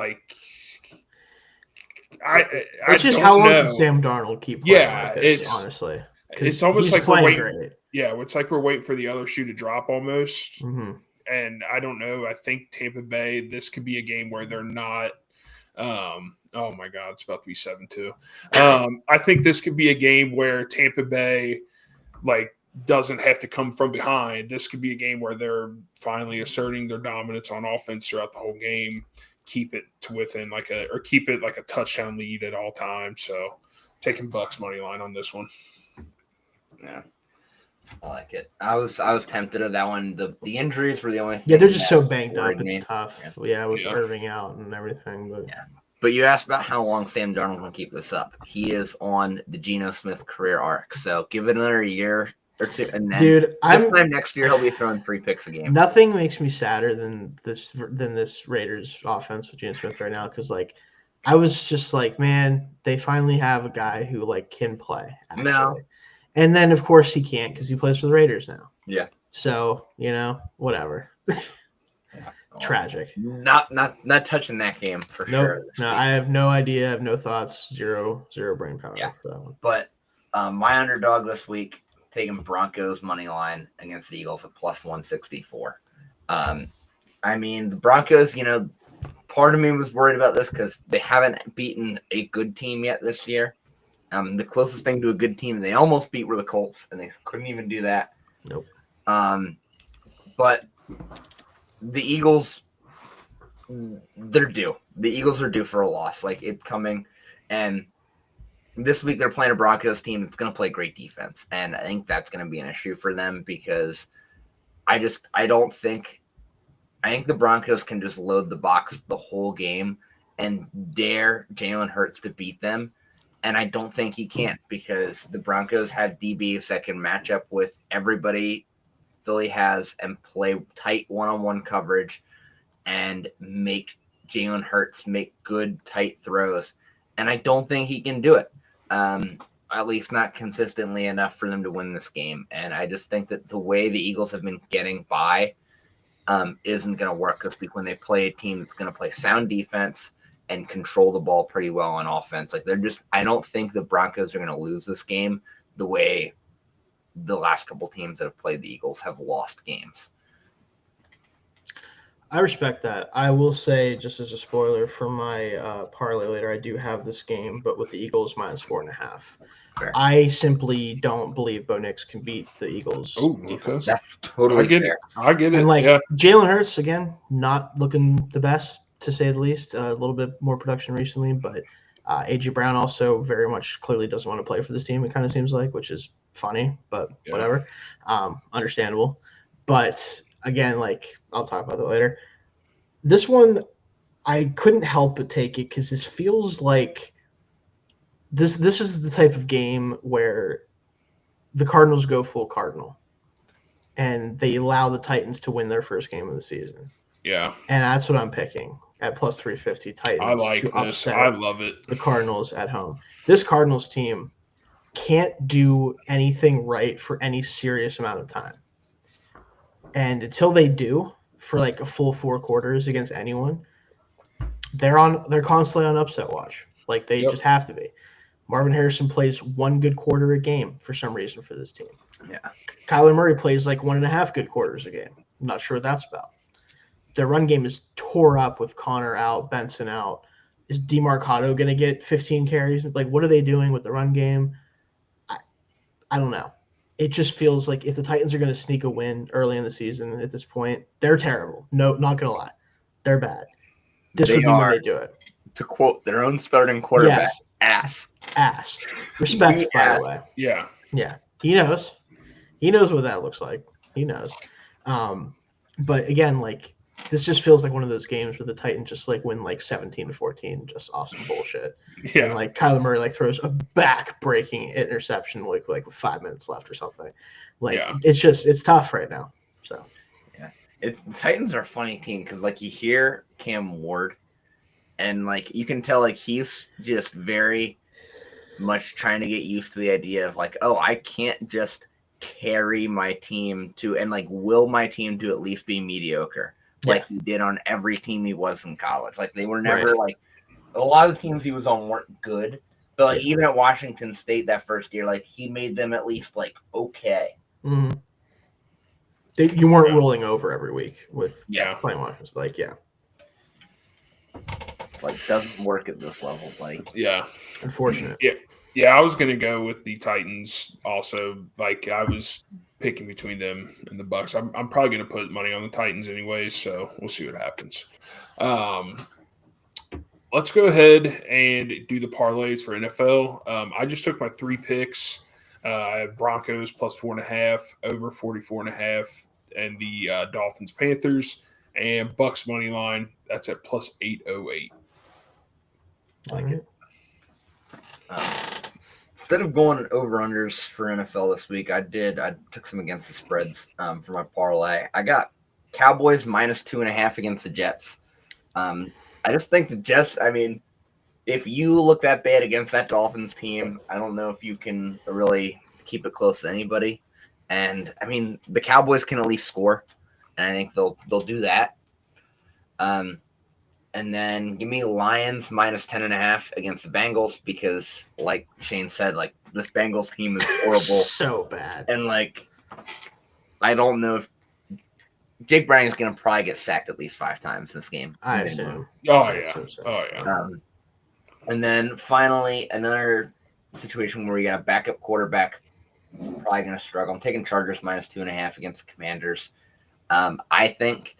it's just how long can Sam Darnold keep playing like this, honestly? It's almost like we're waiting. Great. Yeah, it's like we're waiting for the other shoe to drop almost. Mm-hmm. And I don't know. I think Tampa Bay, this could be a game where they're not. Oh my God, it's about to be 7-2. I think this could be a game where Tampa Bay doesn't have to come from behind. This could be a game where they're finally asserting their dominance on offense throughout the whole game. Keep it to within keep it like a touchdown lead at all times. So taking Bucks money line on this one. Yeah. I like it. I was tempted at that one. The injuries were the only thing. Yeah, they're just so banged up. It's tough. Yeah, with Irving out and everything. But But you asked about how long Sam Darnold will keep this up. He is on the Geno Smith career arc. So give it another year or two, and then this time next year he'll be throwing 3 picks a game. Nothing makes me sadder than this Raiders offense with Geno Smith right now, because I was just like, man, they finally have a guy who like can play actually. No. And then of course he can't because he plays for the Raiders now. Yeah. So whatever. Yeah. Tragic. Not touching that game for sure. No, I have no idea. I have no thoughts. Zero brain power Yeah. for that one. But my underdog this week, taking Broncos money line against the Eagles at plus 164. I mean, the Broncos, part of me was worried about this because they haven't beaten a good team yet this year. The closest thing to a good team they almost beat were the Colts, and they couldn't even do that. Nope. But the Eagles, they're due. The Eagles are due for a loss. Like, it's coming. And this week they're playing a Broncos team that's going to play great defense. And I think that's going to be an issue for them because I think the Broncos can just load the box the whole game and dare Jalen Hurts to beat them. And I don't think he can because the Broncos have DBs that can match up with everybody Philly has and play tight one-on-one coverage and make Jalen Hurts make good, tight throws. And I don't think he can do it, at least not consistently enough for them to win this game. And I just think that the way the Eagles have been getting by isn't going to work this week when they play a team that's going to play sound defense and control the ball pretty well on offense. Like I don't think the Broncos are going to lose this game the way the last couple teams that have played the Eagles have lost games. I respect that. I will say, just as a spoiler for my parlay later, I do have this game, but with the Eagles minus 4.5. Fair. I simply don't believe Bo Nix can beat the Eagles. Defense. That's totally fair. I get it. And Jalen Hurts, again, not looking the best, to say the least. A little bit more production recently, but A.J. Brown also very much clearly doesn't want to play for this team, it kind of seems like, which is funny, but whatever. Understandable. But again, I'll talk about that later. This one, I couldn't help but take it because this feels like this is the type of game where the Cardinals go full Cardinal and they allow the Titans to win their first game of the season. Yeah. And that's what I'm picking at plus 350 Titans. I like this. I love it. The Cardinals at home. This Cardinals team can't do anything right for any serious amount of time. And until they do, for a full 4 quarters against anyone, they're constantly on upset watch. They just have to be. Marvin Harrison plays 1 good quarter a game for some reason for this team. Yeah. Kyler Murray plays 1.5 good quarters a game. I'm not sure what that's about. Their run game is tore up with Connor out, Benson out. Is DeMarcado going to get 15 carries? What are they doing with the run game? I don't know. It just feels like if the Titans are going to sneak a win early in the season at this point, they're terrible. No, not going to lie. They're bad. This would be when they do it. To quote their own starting quarterback, ass. Respect, by the way. Yeah. Yeah. He knows. He knows what that looks like. He knows. But again, this just feels like one of those games where the Titans just win 17-14, just awesome bullshit. Yeah. And Kyler Murray throws a back-breaking interception with 5 minutes left or something. It's tough right now. So yeah, the Titans are a funny team because you hear Cam Ward, and you can tell he's just very much trying to get used to the idea of I can't just carry my team to and will my team to at least be mediocre. He did on every team he was in college. They were never a lot of the teams he was on weren't good, but even at Washington State that first year, he made them at least okay. Mm-hmm. You weren't rolling over every week with playing Washington. It's doesn't work at this level, buddy. Yeah, unfortunate. Yeah. I was gonna go with the Titans also. I was picking between them and the Bucks. I'm probably going to put money on the Titans anyways, so we'll see what happens. Let's go ahead and do the parlays for NFL. I just took my 3 picks. I have Broncos plus 4.5, over 44.5, and the Dolphins Panthers, and Bucks money line. That's at plus 808. Like it. Instead of going over-unders for NFL this week, I took some against the spreads for my parlay. I got Cowboys minus 2.5 against the Jets. I just think the Jets, if you look that bad against that Dolphins team, I don't know if you can really keep it close to anybody. And I mean, the Cowboys can at least score, and I think they'll do that. And then give me Lions minus 10.5 against the Bengals because, like Shane said, like this Bengals team is horrible, so bad, and like I don't know if Jake Browning is going to probably get sacked at least 5 times this game. I assume. Oh yeah. And then finally another situation where we got a backup quarterback. It's probably going to struggle. I'm taking Chargers minus 2.5 against the Commanders. I think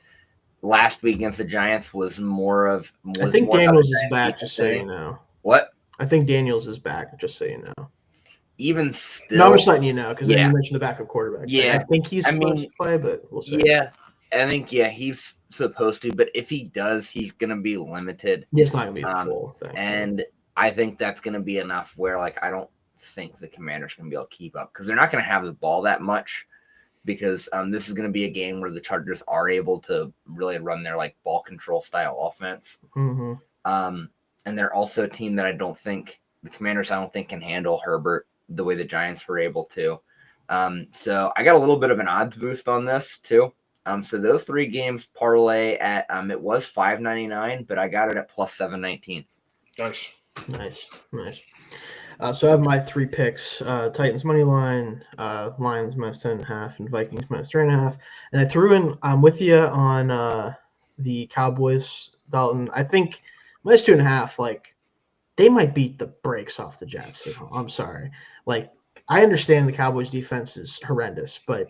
last week against the Giants was more of. I think Daniels is back, just so you know. What? I think Daniels is back, just so you know. Even still, no, I'm just letting you know because then you mentioned the backup quarterback. Yeah, I think he's supposed to play, but we'll see. Yeah, I think he's supposed to, but if he does, he's going to be limited. It's not going to be the full thing. And I think that's going to be enough where, like, I don't think the Commanders can be able to keep up because they're not going to have the ball that much because this is going to be a game where the Chargers are able to really run their, like, ball control style offense. Mm-hmm. And they're also a team that the Commanders, I don't think, can handle Herbert the way the Giants were able to. So I got a little bit of an odds boost on this, too. So those 3 games parlay at it was $5.99, but I got it at plus 719. Nice. So I have my 3 picks: Titans money line, Lions minus 10.5, and Vikings minus 3.5. And I threw in. I'm with you on the Cowboys, Dalton. I think minus 2.5. Like they might beat the brakes off the Jets. I'm sorry. Like I understand the Cowboys defense is horrendous, but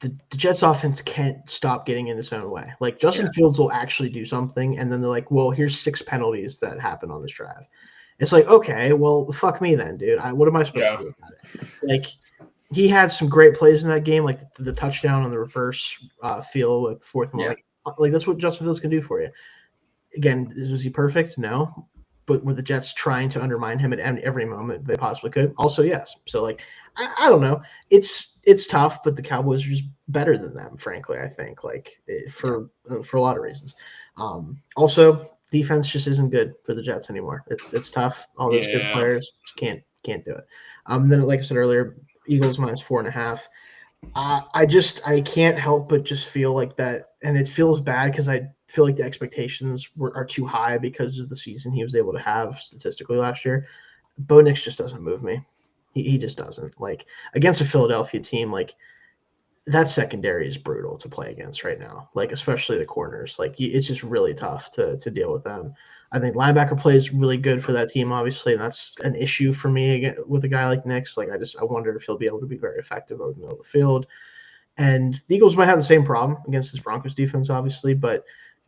the Jets offense can't stop getting in its own way. Like Justin Fields will actually do something, and then they're like, "Well, here's 6 penalties that happen on this drive." It's like, okay, well, fuck me then, dude. What am I supposed to do about it? Like, he had some great plays in that game, like the touchdown on the reverse field with 4th and 1. Like that's what Justin Fields can do for you. Again, was he perfect? No. But were the Jets trying to undermine him at every moment they possibly could? Also, yes. So, like, I don't know. It's tough, but the Cowboys are just better than them, frankly, I think, like, for a lot of reasons. Also, defense just isn't good for the Jets anymore. It's tough. All those good players just can't do it. Then, like I said earlier, Eagles minus 4.5. I can't help but just feel like that, and it feels bad because I feel like the expectations are too high because of the season he was able to have statistically last year. Bo Nix just doesn't move me. He just doesn't. Like against a Philadelphia team, like that secondary is brutal to play against right now. Like especially the corners. Like it's just really tough to deal with them. I think linebacker play is really good for that team, obviously, and that's an issue for me again, with a guy like Nix. Like I wonder if he'll be able to be very effective over the middle of the field. And the Eagles might have the same problem against this Broncos defense, obviously, but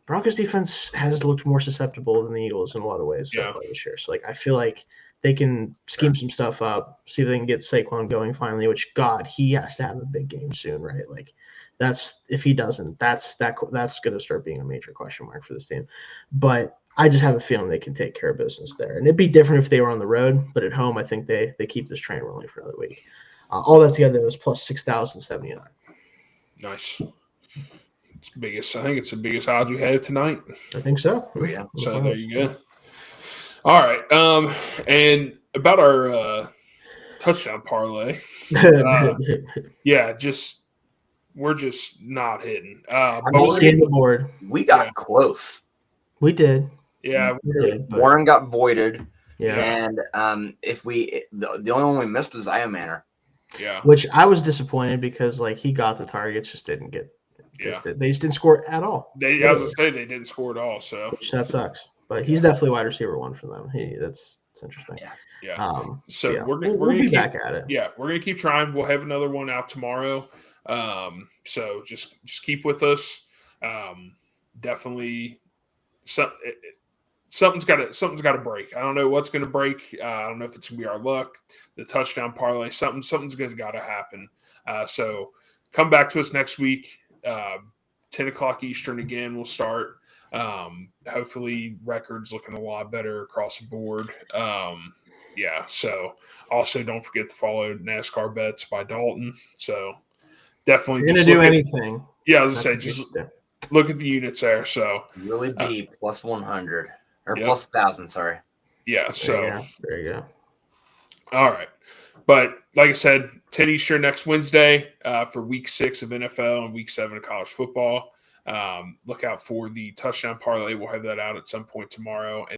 Broncos defense has looked more susceptible than the Eagles in a lot of ways so far this year. So like I feel like they can scheme some stuff up, see if they can get Saquon going finally, which God, he has to have a big game soon, right? Like that's if he doesn't, that's going to start being a major question mark for this team. But I just have a feeling they can take care of business there. And it'd be different if they were on the road, but at home I think they keep this train rolling for another week. All that together was plus 6,079. Nice. It's the biggest. I think it's the biggest odds we have tonight. I think so. Oh, yeah. So there you go. All right. And about our touchdown parlay. We're just not hitting. The board. We got close. We did. Yeah, we did. Warren got voided. Yeah. And if the only one we missed was Iomanner. Yeah. Which I was disappointed because like he got the targets, just didn't get. They just didn't score at all. I was gonna say they didn't score at all. So that sucks. But he's definitely wide receiver 1 for them. That's interesting. Yeah. We'll be back at it. Yeah, we're gonna keep trying. We'll have another one out tomorrow. So just keep with us. Definitely, something's got to break. I don't know what's going to break. I don't know if it's going to be our luck, the touchdown parlay. Something's got to happen. So come back to us next week. 10 o'clock Eastern again. We'll start. Hopefully, records looking a lot better across the board. So also don't forget to follow NASCAR Bets by Dalton. So definitely, you're gonna do anything. Yeah, I was gonna say just look at the units there. So really be plus 100 or plus 1,000. Sorry. Yeah, so there you go. All right. But like I said, 10 Eastern next Wednesday for week 6 of NFL and week 7 of college football. Look out for the touchdown parlay. We'll have that out at some point tomorrow.